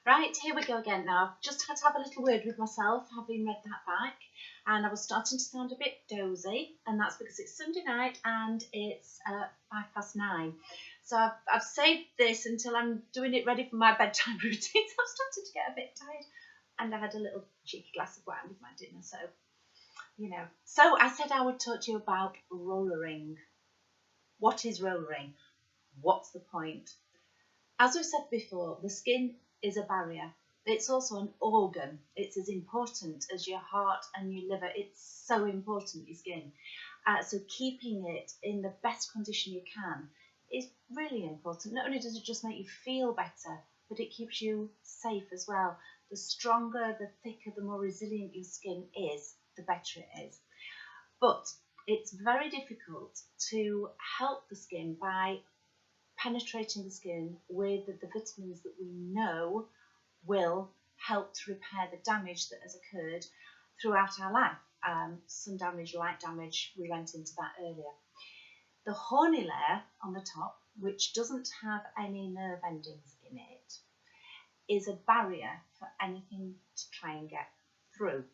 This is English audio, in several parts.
Right, here we go again now. I've just had to have a little word with myself, having read that back, and I was starting to sound a bit dozy, and that's because it's Sunday night and it's 9:05. So I've saved this until I'm doing it ready for my bedtime routine. So I've started to get a bit tired, and I had a little cheeky glass of wine with my dinner, so, you know. So I said I would talk to you about rollering. What is rollering? What's the point? As we said before, the skin is a barrier. It's also an organ. It's as important as your heart and your liver. It's so important, your skin. So keeping it in the best condition you can is really important. Not only does it just make you feel better, but it keeps you safe as well. The stronger, the thicker, the more resilient your skin is, the better it is. But it's very difficult to help the skin by penetrating the skin with the vitamins that we know will help to repair the damage that has occurred throughout our life. Sun damage, light damage, we went into that earlier. The horny layer on the top, which doesn't have any nerve endings in it, is a barrier for anything to try and get through.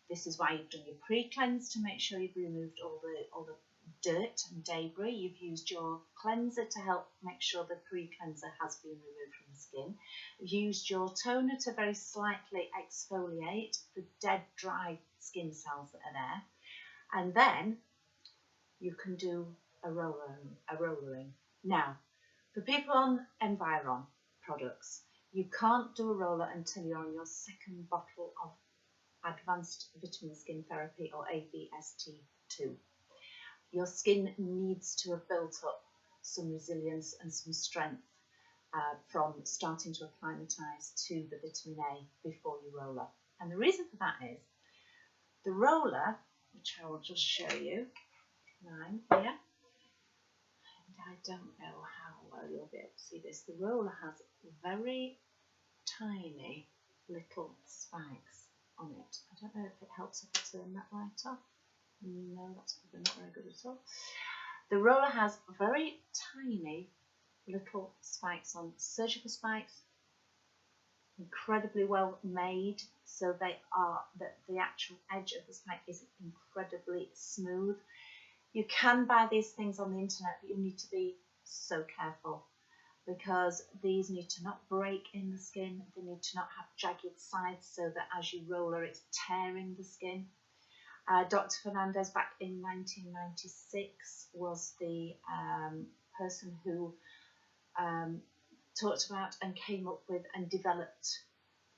This is why you've done your pre-cleanse to make sure you've removed all the dirt and debris. You've used your cleanser to help make sure the pre-cleanser has been removed from the skin. You've used your toner to very slightly exfoliate the dead, dry skin cells that are there. And then you can do a rollering. Now, for people on Environ products, you can't do a roller until you're on your second bottle of Advanced Vitamin Skin Therapy, or AVST2. Your skin needs to have built up some resilience and some strength from starting to acclimatise to the vitamin A before you roller. And the reason for that is the roller, which I will just show you, mine here, and I don't know how well you'll be able to see this. The roller has very tiny little spikes on it. I don't know if it helps if I turn that light off. No, that's probably not very good at all. The roller has very tiny little spikes on, surgical spikes, incredibly well made, so they are that the actual edge of the spike is incredibly smooth. You can buy these things on the internet, but you need to be so careful because these need to not break in the skin. They need to not have jagged sides so that as you roller it's tearing the skin. Dr. Fernandez back in 1996 was the person who talked about and came up with and developed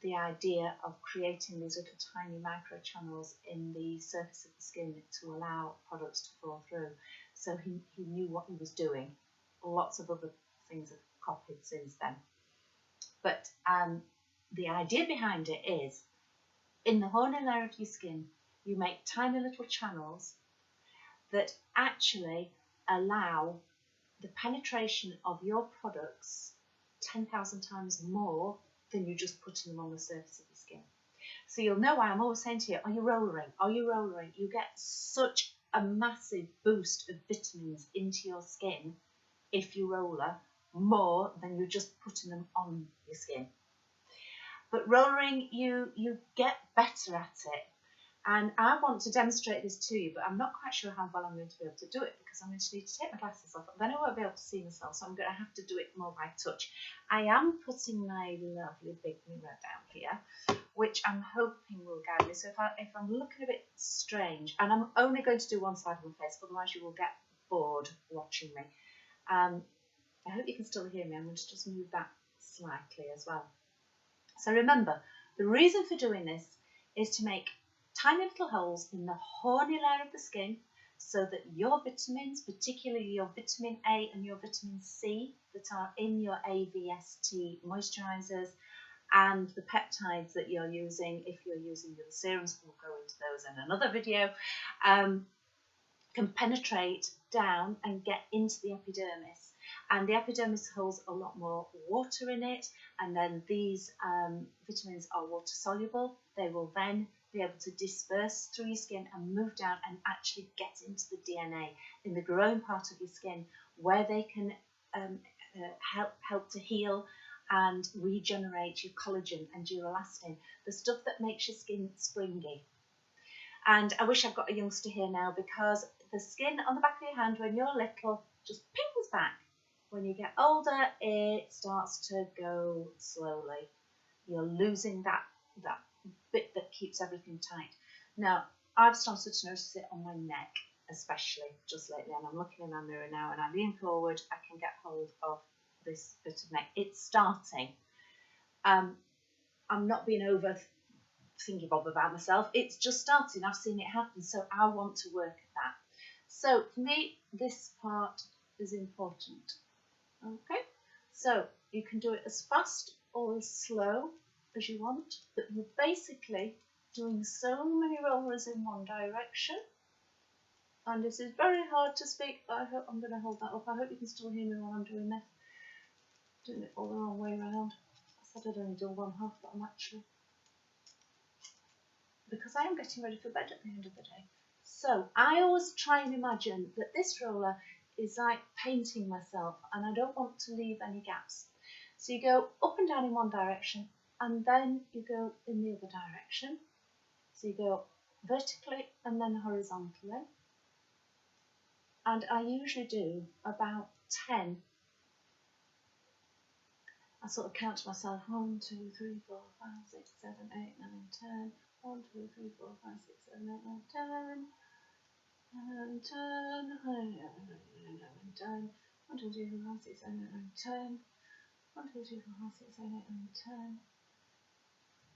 the idea of creating these little tiny microchannels in the surface of the skin to allow products to fall through. So he knew what he was doing. Lots of other things have copied since then. But the idea behind it is, in the horny layer of your skin, you make tiny little channels that actually allow the penetration of your products 10,000 times more than you just putting them on the surface of your skin. So you'll know why I'm always saying to you, are you rollering? Are you rollering? You get such a massive boost of vitamins into your skin if you roller, more than you're just putting them on your skin. But rollering, you get better at it. And I want to demonstrate this to you, but I'm not quite sure how well I'm going to be able to do it because I'm going to need to take my glasses off. Then I won't be able to see myself, so I'm going to have to do it more by touch. I am putting my lovely big mirror down here, which I'm hoping will guide me. So if I'm looking a bit strange, and I'm only going to do one side of my face, otherwise you will get bored watching me. I hope you can still hear me. I'm going to just move that slightly as well. So remember, the reason for doing this is to make tiny little holes in the horny layer of the skin so that your vitamins, particularly your vitamin A and your vitamin C that are in your AVST moisturisers and the peptides that you're using, if you're using your serums, we'll go into those in another video, can penetrate down and get into the epidermis. And the epidermis holds a lot more water in it, and then these vitamins are water soluble. They will then be able to disperse through your skin and move down and actually get into the DNA in the growing part of your skin, where they can help to heal and regenerate your collagen and your elastin, the stuff that makes your skin springy. And I wish I've got a youngster here now, because the skin on the back of your hand when you're little just pings back. When you get older, it starts to go slowly. You're losing that bit that keeps everything tight. Now, I've started to notice it on my neck, especially just lately, and I'm looking in my mirror now, and I lean forward, I can get hold of this bit of neck. It's starting. I'm not being over thinking bob about myself. It's just starting. I've seen it happen, so I want to work at that. So for me, this part is important. Okay, so you can do it as fast or as slow as you want, but you're basically doing so many rollers in one direction. And this is very hard to speak, but I hope I'm going to hold that up. I hope you can still hear me while I'm doing this. Doing it all the wrong way around. I said I'd only do one half, but I'm actually, because I am getting ready for bed at the end of the day. So I always try and imagine that this roller is like painting myself, and I don't want to leave any gaps. So you go up and down in one direction, and then you go in the other direction. So you go vertically and then horizontally. And I usually do about 10. I sort of count to myself, 1, 2, 3, 4, 5, 6, 7, 8, 9, 10. 1, 2, 3, 4, 5, 6, 7, 8, 9, 10. And 10, 11, 10. 1, 2, 3, 4, 5, 6, 7, 8, 9, 10. 1, 2, 3, 4, 5, 6, 7, 8, 9, 10.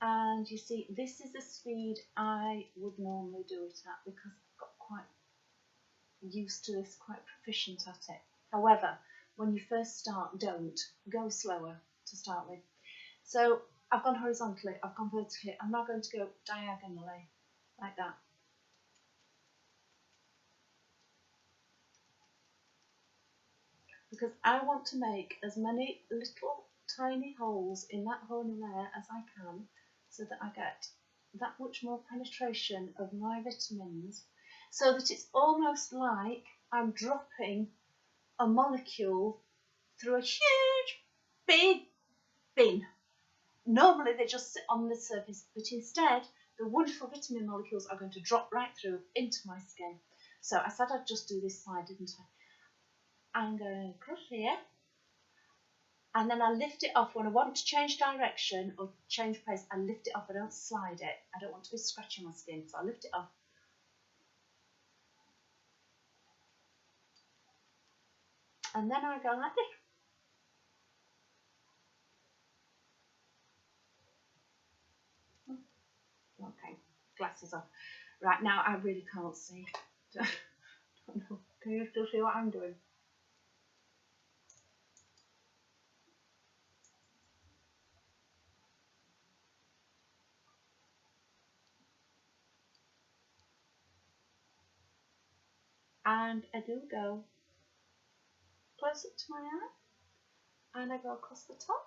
And you see, this is the speed I would normally do it at, because I've got quite used to this, quite proficient at it. However, when you first start, don't go slower to start with. So I've gone horizontally, I've gone vertically. I'm now going to go diagonally, like that. Because I want to make as many little tiny holes in that hole in there as I can, so that I get that much more penetration of my vitamins, so that it's almost like I'm dropping a molecule through a huge big bin. Normally they just sit on the surface, but instead the wonderful vitamin molecules are going to drop right through into my skin. So I said I'd just do this side, didn't I? I'm going across here, and then I lift it off. When I want to change direction or change place, I lift it off. I don't slide it. I don't want to be scratching my skin, so I lift it off. And then I go like this. Okay, glasses off. Right, now I really can't see. Don't know. Can you still see what I'm doing? And I do go close up to my eye, and I go across the top.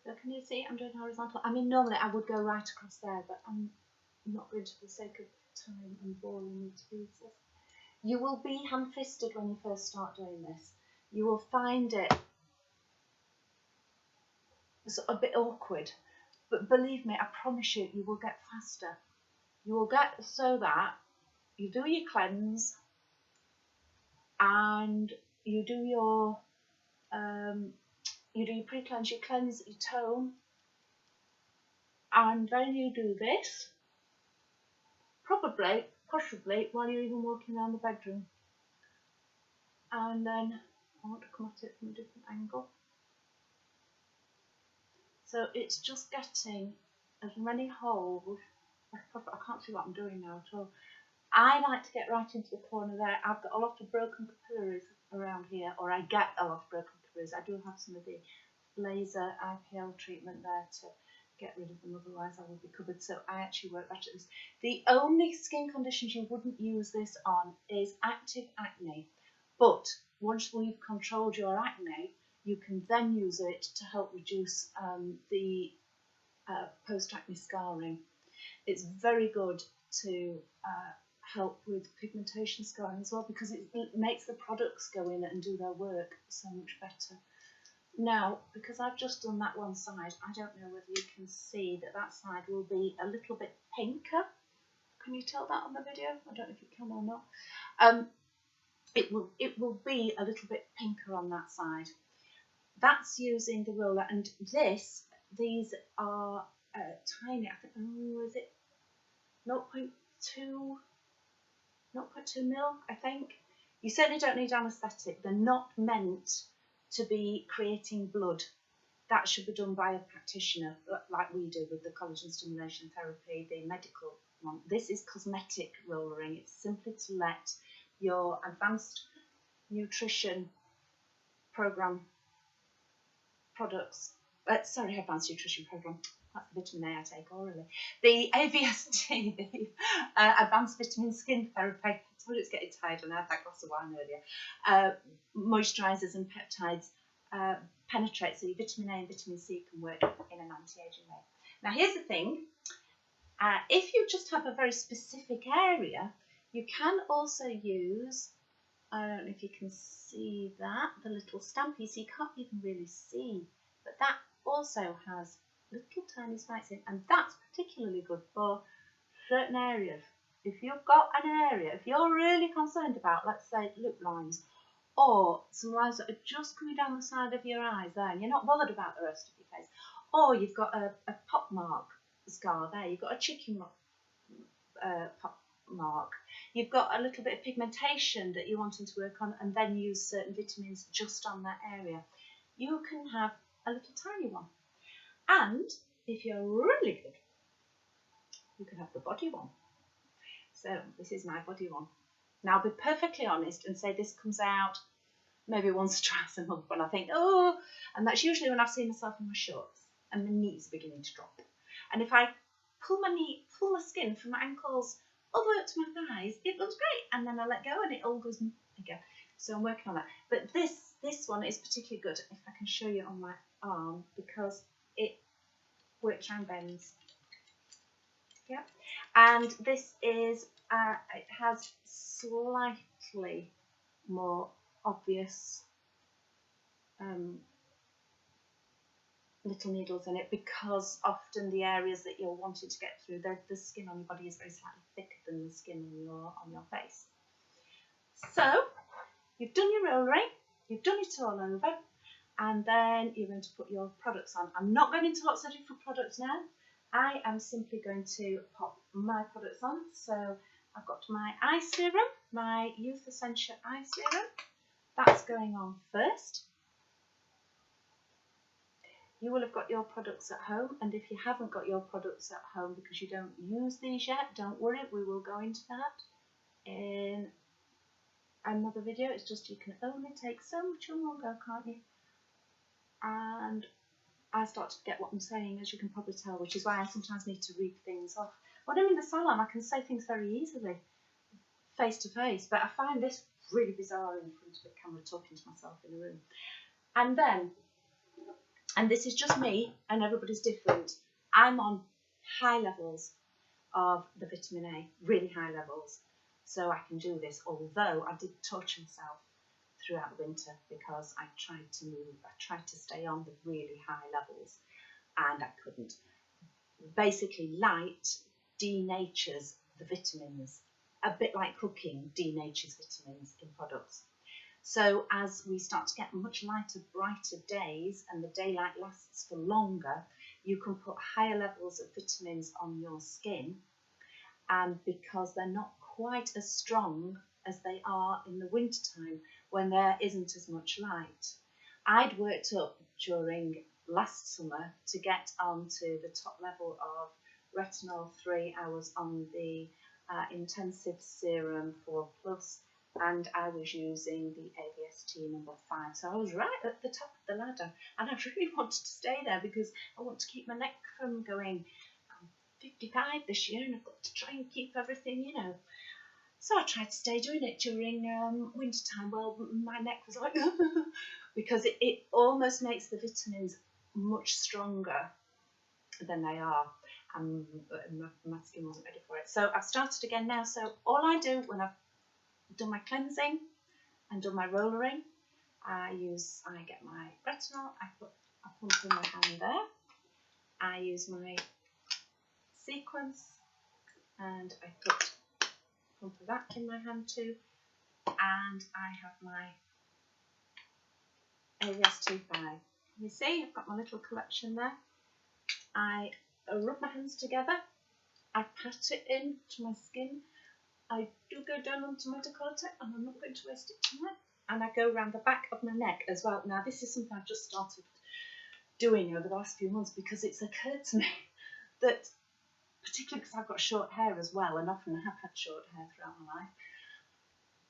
So can you see I'm doing horizontal? I mean, normally I would go right across there, but I'm not going to, for the sake of time and boring you to pieces. You will be ham-fisted when you first start doing this. You will find it a bit awkward, but believe me, I promise you, you will get faster. You will get so that you do your cleanse, and you do your pre-cleanse, you cleanse, you tone, and then you do this, possibly, while you're even walking around the bedroom. And then I want to come at it from a different angle. So it's just getting as many holes. I can't see what I'm doing now at all. I like to get right into the corner there. I've got a lot of broken capillaries around here, or I get a lot of broken capillaries. I do have some of the laser IPL treatment there to get rid of them, otherwise I would be covered. So I actually work better at this. The only skin conditions you wouldn't use this on is active acne, but once we've controlled your acne, you can then use it to help reduce the post-acne scarring. It's very good to help with pigmentation scarring as well, because it makes the products go in and do their work so much better. Now, because I've just done that one side, I don't know whether you can see that that side will be a little bit pinker. Can you tell that on the video? I don't know if you can or not. It will be a little bit pinker on that side. That's using the roller, and these are tiny. I think, is it 0.2 mil? I think. You certainly don't need anaesthetic. They're not meant to be creating blood. That should be done by a practitioner, like we do with the collagen stimulation therapy, the medical one. This is cosmetic rollering. It's simply to let your advanced nutrition program products, advanced nutrition program, that's the vitamin A I take orally, the AVST, the advanced vitamin skin therapy, sorry, it's getting tired, and I had that glass of wine earlier, moisturisers and peptides penetrate, so your vitamin A and vitamin C can work in an anti-aging way. Now here's the thing, if you just have a very specific area, you can also use, I don't know if you can see that, the little stampy, so you can't even really see, but that also has little tiny spikes in, and that's particularly good for certain areas. If you've got an area, if you're really concerned about, let's say, lip lines, or some lines that are just coming down the side of your eyes there, and you're not bothered about the rest of your face, or you've got a pop mark scar there, you've got a chicken pop mark, you've got a little bit of pigmentation that you're wanting to work on, and then use certain vitamins just on that area, you can have a little tiny one. And if you're really good, you can have the body one. So this is my body one. Now, I'll be perfectly honest and say this comes out maybe once or twice a month when I think, oh, and that's usually when I've seen myself in my shorts and my knees are beginning to drop. And if I pull my skin from my ankles over to my thighs, it looks great, and then I let go and it all goes again. So I'm working on that. But this one is particularly good, if I can show you on my arm, because it works around bends. Yeah, and this is it has slightly more obvious little needles in it, because often the areas that you're wanting to get through, the skin on your body is very slightly thicker than the skin on your face. So you've done your rollering, you've done it all over, and then you're going to put your products on. I'm not going into lots of different products now. I am simply going to pop my products on. So I've got my eye serum, my Youth Essential eye serum. That's going on first. You will have got your products at home, and if you haven't got your products at home because you don't use these yet, don't worry, we will go into that in another video. It's just you can only take so much in one go, can't you? And I start to get what I'm saying, as you can probably tell, which is why I sometimes need to read things off. When I'm in the salon, I can say things very easily, face to face, but I find this really bizarre in front of the camera, talking to myself in a room. And then, and this is just me, and everybody's different, I'm on high levels of the vitamin A, really high levels, so I can do this, although I did torture myself throughout the winter because I tried to move, I tried to stay on the really high levels, and I couldn't. Basically, light denatures the vitamins, a bit like cooking denatures vitamins in products. So as we start to get much lighter, brighter days, and the daylight lasts for longer, you can put higher levels of vitamins on your skin, and because they're not quite as strong as they are in the wintertime when there isn't as much light. I'd worked up during last summer to get onto the top level of retinol 3. I was on the intensive serum 4+, and I was using the AVST number 5. So I was right at the top of the ladder, and I really wanted to stay there because I want to keep my neck from going. I'm 55 this year, and I've got to try and keep everything, you know. So I tried to stay doing it during winter time. Well, my neck was like, because it almost makes the vitamins much stronger than they are. my skin wasn't ready for it. So I've started again now. So all I do when I've done my cleansing and done my rollering, I get my retinol, I put a pump in my hand there. I use my sequence and I put a pump of that in my hand too. And I have my AVS 25. You see, I've got my little collection there. I rub my hands together. I pat it into my skin. I do go down onto my decollete, and I'm not going to waste it tonight. And I go around the back of my neck as well. Now, this is something I've just started doing over the last few months because it's occurred to me that, particularly because I've got short hair as well, and often I have had short hair throughout my life,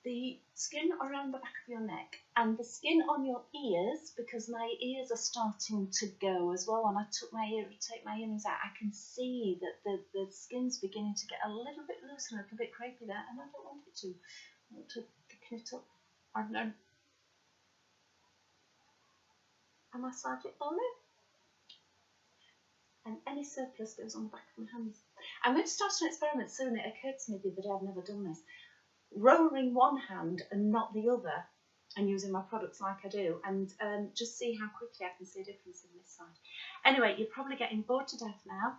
the skin around the back of your neck and the skin on your ears, because my ears are starting to go as well. When I take my earrings out, I can see that the skin's beginning to get a little bit loose and a little bit crepey there, and I don't want it to. I want to thicken it up. I don't know. I massage it all in. And any surplus goes on the back of my hands. I'm going to start an experiment soon. It occurred to me the other day, I've never done this. Rollering one hand and not the other, and using my products like I do, and just see how quickly I can see a difference in this side. Anyway, you're probably getting bored to death now.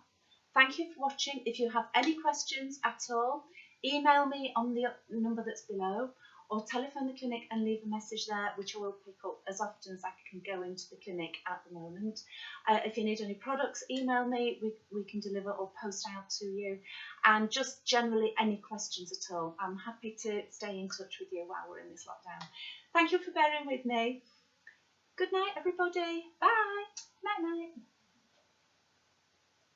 Thank you for watching. If you have any questions at all, email me on the number that's below, or telephone the clinic and leave a message there, which I will pick up as often as I can go into the clinic at the moment. If you need any products, email me, we can deliver or post out to you. And just generally any questions at all. I'm happy to stay in touch with you while we're in this lockdown. Thank you for bearing with me. Good night, everybody. Bye. Night, night.